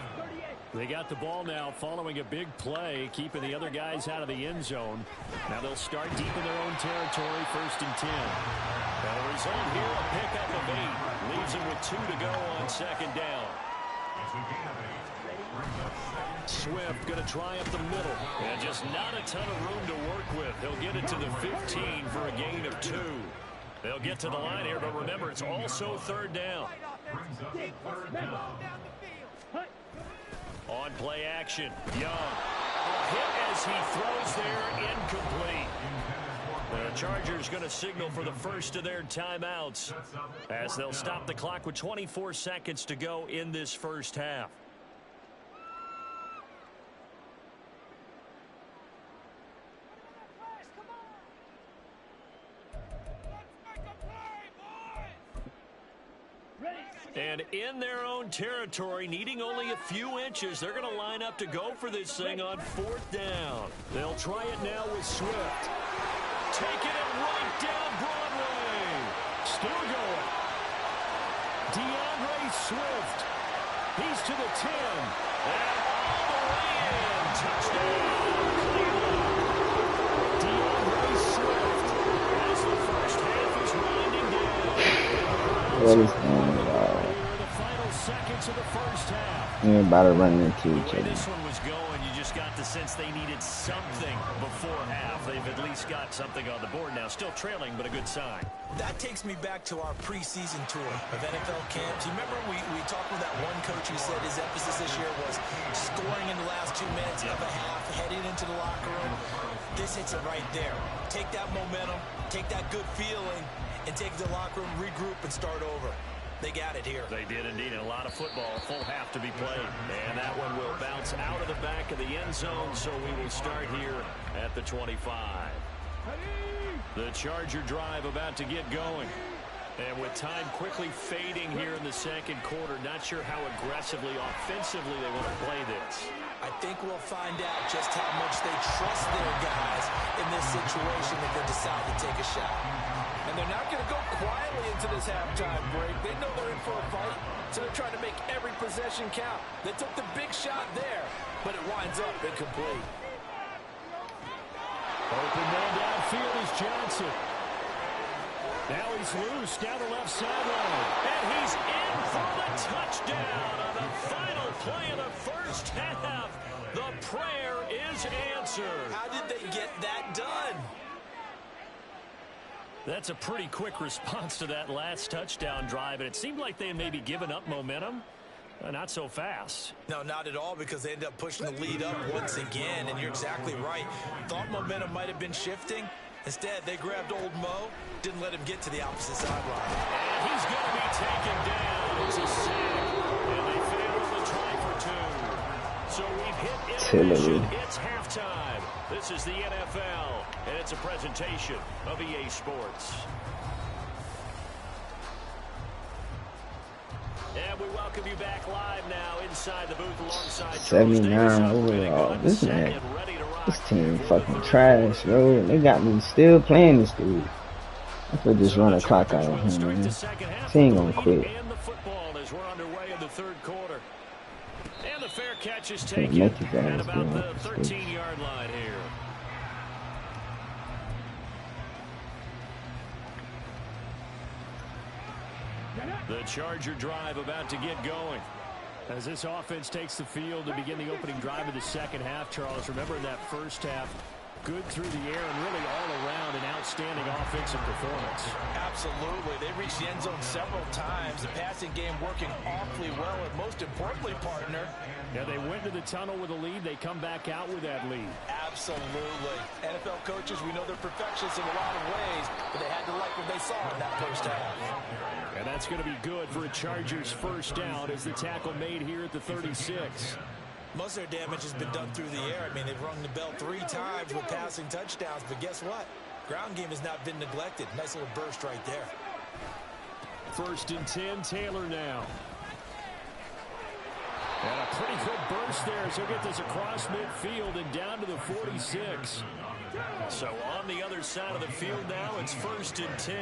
They got the ball now following a big play, keeping the other guys out of the end zone. Now they'll start deep in their own territory, 1st and 10. And the result here, a pickup of 8. Leaves them with 2 to go on 2nd down. Swift going to try up the middle. And just not a ton of room to work with. He'll get it to the 15 for a gain of 2. They'll get to the line here, but remember, it's also 3rd down. On play action, Young. A hit as he throws there, incomplete. The Chargers going to signal for the first of their timeouts as they'll stop the clock with 24 seconds to go in this first half. And in their own territory, needing only a few inches, they're going to line up to go for this thing on 4th down. They'll try it now with Swift. Taking it right down Broadway. Still going. DeAndre Swift. He's to the 10. And all the way in. Touchdown. DeAndre Swift as the first half is winding down. What is going on? Seconds of the first half. They're about to run into each other. This one was going, you just got the sense they needed something before half. They've at least got something on the board now. Still trailing, but a good sign. That takes me back to our preseason tour of NFL camps. You remember we talked with that one coach who said his emphasis this year was scoring in the last 2 minutes of a half, heading into the locker room. This hits it right there. Take that momentum, take that good feeling, and take the locker room, regroup, and start over. They got it here. They did indeed. And a lot of football, full half to be played. And that one will bounce out of the back of the end zone, so we will start here at the 25. The Charger drive about to get going. And with time quickly fading here in the second quarter, not sure how aggressively, offensively they want to play this. I think we'll find out just how much they trust their guys in this situation if they decide to take a shot. And they're not going to go quietly into this halftime break. They know they're in for a fight, so they're trying to make every possession count. They took the big shot there, but it winds up incomplete. Open man downfield is Johnson. Now he's loose down the left sideline. And he's in for the touchdown on the final play of the first half. The prayer is answered. How did they get that done? That's a pretty quick response to that last touchdown drive, and it seemed like they had maybe given up momentum. Not so fast. No, not at all, because they ended up pushing the lead up once again, and you're exactly right. Thought momentum might have been shifting. Instead, they grabbed old Mo, didn't let him get to the opposite sideline. And he's going to be taken down. It's a sack, and they fail on the try for two. So we've hit intermission. It's halftime. This is the NFL, and it's a presentation of EA Sports. And we welcome you back live now inside the booth alongside 79 overall. This team fucking trash, bro. They got me still playing this dude. I could just run a clock out of him, man. He ain't gonna quit. And the football as we're underway in the third quarter. And the fair catch is Can't taken make his at ass about go the up. 13-yard line here. The Charger drive about to get going. As this offense takes the field to begin the opening drive of the second half, Charles, remember in that first half, good through the air and really all around an outstanding offensive performance. Absolutely. They reached the end zone several times. The passing game working awfully well, and most importantly, partner. Yeah, they went to the tunnel with a lead. They come back out with that lead. Absolutely. NFL coaches, we know they're perfectionists in a lot of ways, but they had to like what they saw in that first half. And that's going to be good for a Chargers first down as the tackle made here at the 36. Most of their damage has been done through the air. I mean, they've rung the bell 3 times with passing touchdowns, but guess what? Ground game has not been neglected. Nice little burst right there. First and 10, Taylor now. And a pretty good burst there, so he'll get this across midfield and down to the 46. So on the other side of the field now, it's first and 10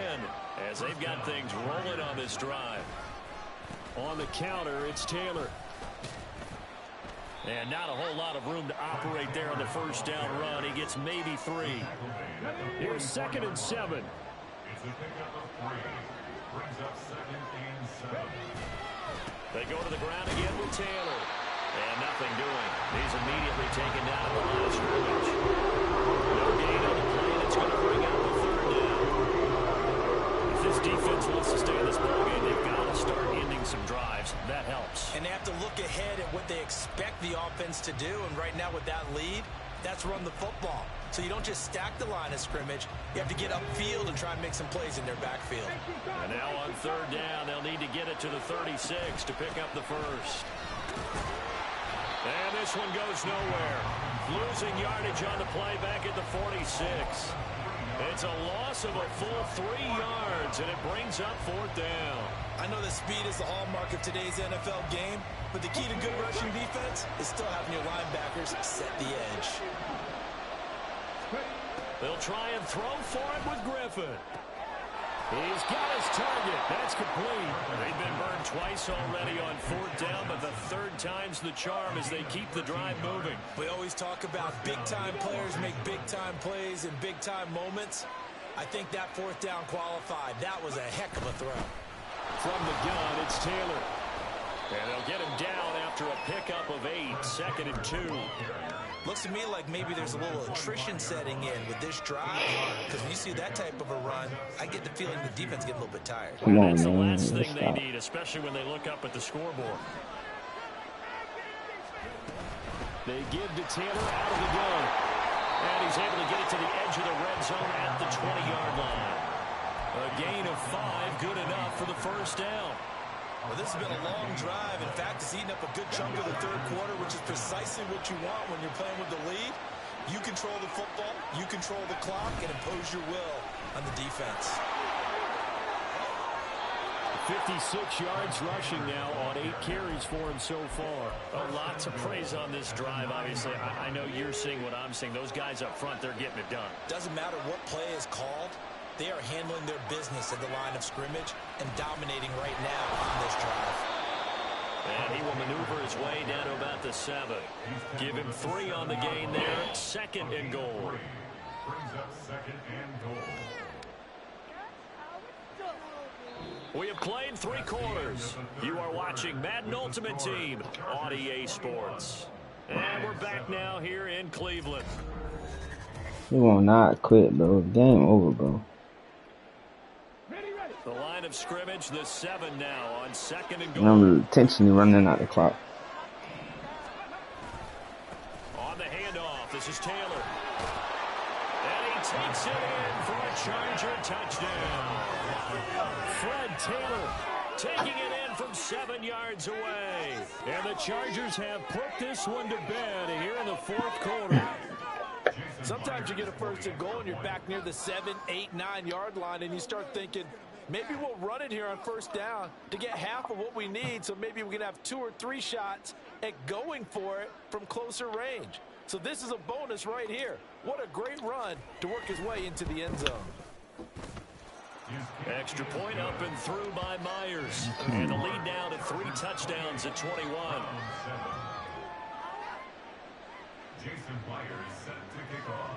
as they've got things rolling on this drive. On the counter, it's Taylor. And not a whole lot of room to operate there on the first down run. He gets maybe 3. Here's second and 7. They go to the ground again with Taylor. And nothing doing. He's immediately taken down at the line of scrimmage. No gain on the play. That's going to bring out the third down. If this defense wants to stay in this ballgame, they've got to start ending some drives. That helps. And they have to look ahead at what they expect the offense to do. And right now with that lead, that's run the football. So you don't just stack the line of scrimmage. You have to get upfield and try and make some plays in their backfield. And now on third down, they'll need to get it to the 36 to pick up the first. And this one goes nowhere. Losing yardage on the play back at the 46. It's a loss of a full 3 yards, and it brings up fourth down. I know that speed is the hallmark of today's NFL game, but the key to good rushing defense is still having your linebackers set the edge. They'll try and throw for it with Griffin. He's got his target. That's complete. They've been burned twice already on fourth down, but the third time's the charm as they keep the drive moving. We always talk about big-time players make big-time plays in big-time moments. I think that fourth down qualified. That was a heck of a throw. From the gun, it's Taylor. And they'll get him down after a pickup of 8, second and 2. Looks to me like maybe there's a little attrition setting in with this drive, because when you see that type of a run, I get the feeling the defense get a little bit tired. Come on, that's the man. last thing they need, especially when they look up at the scoreboard. They give to Taylor out of the gun. And he's able to get it to the edge of the red zone at the 20-yard line. A gain of 5, good enough for the first down. Well, this has been a long drive. In fact, it's eaten up a good chunk of the third quarter, which is precisely what you want when you're playing with the lead. You control the football, you control the clock, and impose your will on the defense. 56 yards rushing now on 8 carries for him so far. A lot to praise on this drive, obviously. I know you're seeing what I'm seeing. Those guys up front, they're getting it done. Doesn't matter what play is called. They are handling their business at the line of scrimmage and dominating right now on this drive. And he will maneuver his way down to about the 7. Give him 3 on the gain there. 2nd and goal. Brings up 2nd and goal. We have played 3 quarters. You are watching Madden Ultimate Team on EA Sports. And we're back now here in Cleveland. You will not quit, bro. Game over, bro. The line of scrimmage, the 7 now on 2nd and goal. And I'm intentionally running out the clock. On the handoff, this is Taylor. And he takes it in for a Charger touchdown. Fred Taylor taking it in from 7 yards away. And the Chargers have put this one to bed here in the 4th quarter. Sometimes you get a 1st and goal and you're back near the 7, 8, 9 yard line and you start thinking, maybe we'll run it here on 1st down to get half of what we need, so maybe we can have 2 or 3 shots at going for it from closer range. So this is a bonus right here. What a great run to work his way into the end zone. Extra point up and through by Myers. And the lead now to 3 touchdowns at 21. Jason Myers set to kick off.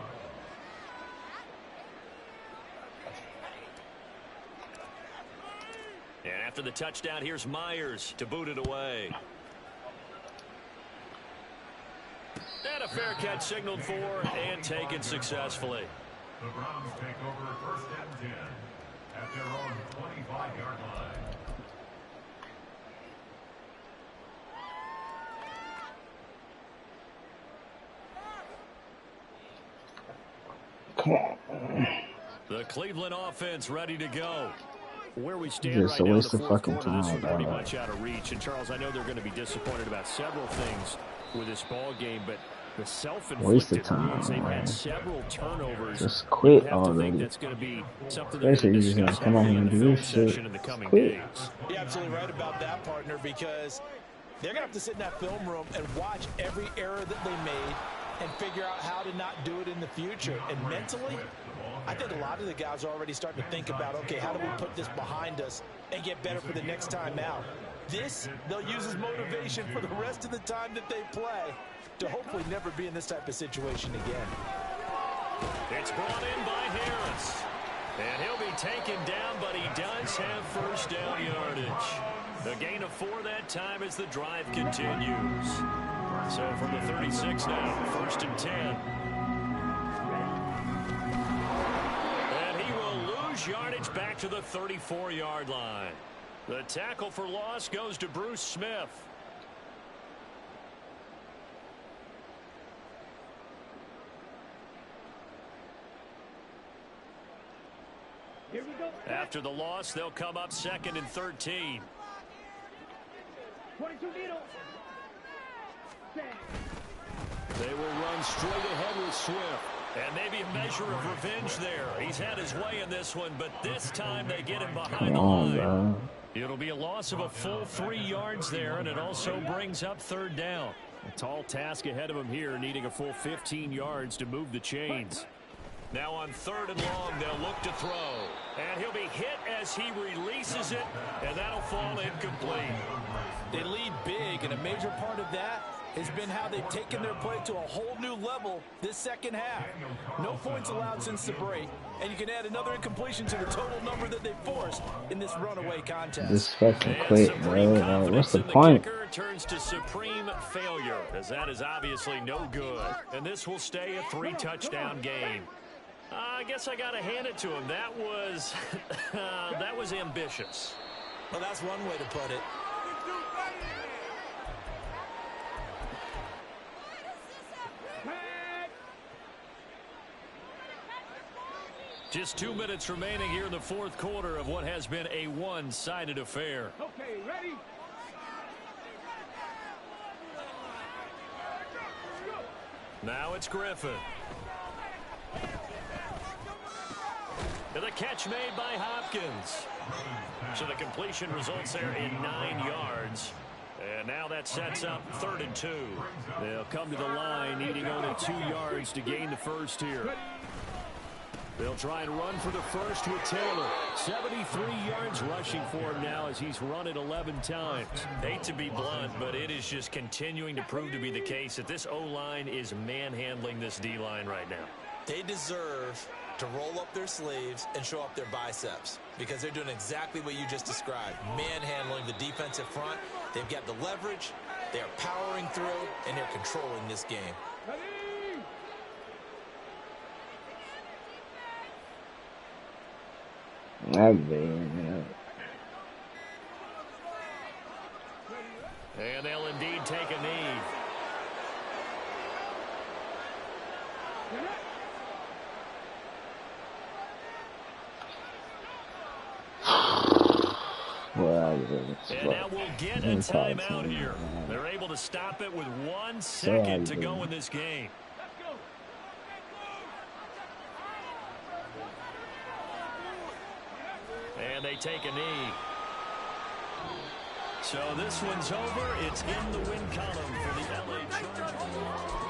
And after the touchdown, here's Myers to boot it away. And a fair catch signaled for and taken successfully. The Browns take over 1st and 10 at their own 25-yard line. The Cleveland offense ready to go. Where we stand Just right a now, waste the of 4th fucking quarter, this time, is pretty dog. much out of reach. And Charles, I know they're going to be disappointed about several things with this ball game, but the Waste self-inflicted of time, wounds, they've man. had several turnovers. Just quit You have to think already. that's going to be something they're Especially going to if you're discuss gonna come out heavily here in and the do film this shit. session in the coming Quit. days. You're absolutely right about that, partner, because they're going to have to sit in that film room and watch every error that they made and figure out how to not do it in the future. And mentally, I think a lot of the guys are already starting to think about, okay, how do we put this behind us and get better for the next time out? This, they'll use as motivation for the rest of the time that they play to hopefully never be in this type of situation again. It's brought in by Harris. And he'll be taken down, but he does have 1st down yardage. A gain of 4 that time as the drive continues. So from the 36 now, 1st and 10. And he will lose yardage back to the 34-yard line. The tackle for loss goes to Bruce Smith. Here we go. After the loss, they'll come up 2nd and 13. 22 needles. They will run straight ahead with Swift. And maybe a measure of revenge there. He's had his way in this one, but this time they get him behind the line. Bro. It'll be a loss of a full 3 yards there, and it also brings up 3rd down. A tall task ahead of him here, needing a full 15 yards to move the chains. Now on 3rd and long, they'll look to throw. And he'll be hit as he releases it, and that'll fall incomplete. They lead big, and a major part of that has been how they've taken their play to a whole new level this 2nd half. No points allowed since the break, and you can add another incompletion to the total number that they forced in this runaway contest. Just fucking And quit, supreme bro. confidence What's the in point? Kicker turns to supreme failure, as that is obviously no good. And this will stay a 3-touchdown game. I guess I got to hand it to him. That was that was ambitious. Well, that's one way to put it. Just 2 minutes remaining here in the 4th quarter of what has been a one-sided affair. Okay, ready? Now it's Griffin. And the catch made by Hopkins. So the completion results there in 9 yards. And now that sets up 3rd and 2. They'll come to the line needing only 2 yards to gain the first here. They'll try and run for the first with Taylor. 73 yards rushing for him now as he's run it 11 times. Hate to be blunt, but it is just continuing to prove to be the case that this O-line is manhandling this D-line right now. They deserve to roll up their sleeves and show up their biceps because they're doing exactly what you just described, manhandling the defensive front. They've got the leverage, they're powering through, and they're controlling this game. And they'll indeed take a knee. And now we'll get a timeout here. They're able to stop it with 1 second to go in this game. And they take a knee. So this one's over. It's in the win column for the LA Chargers.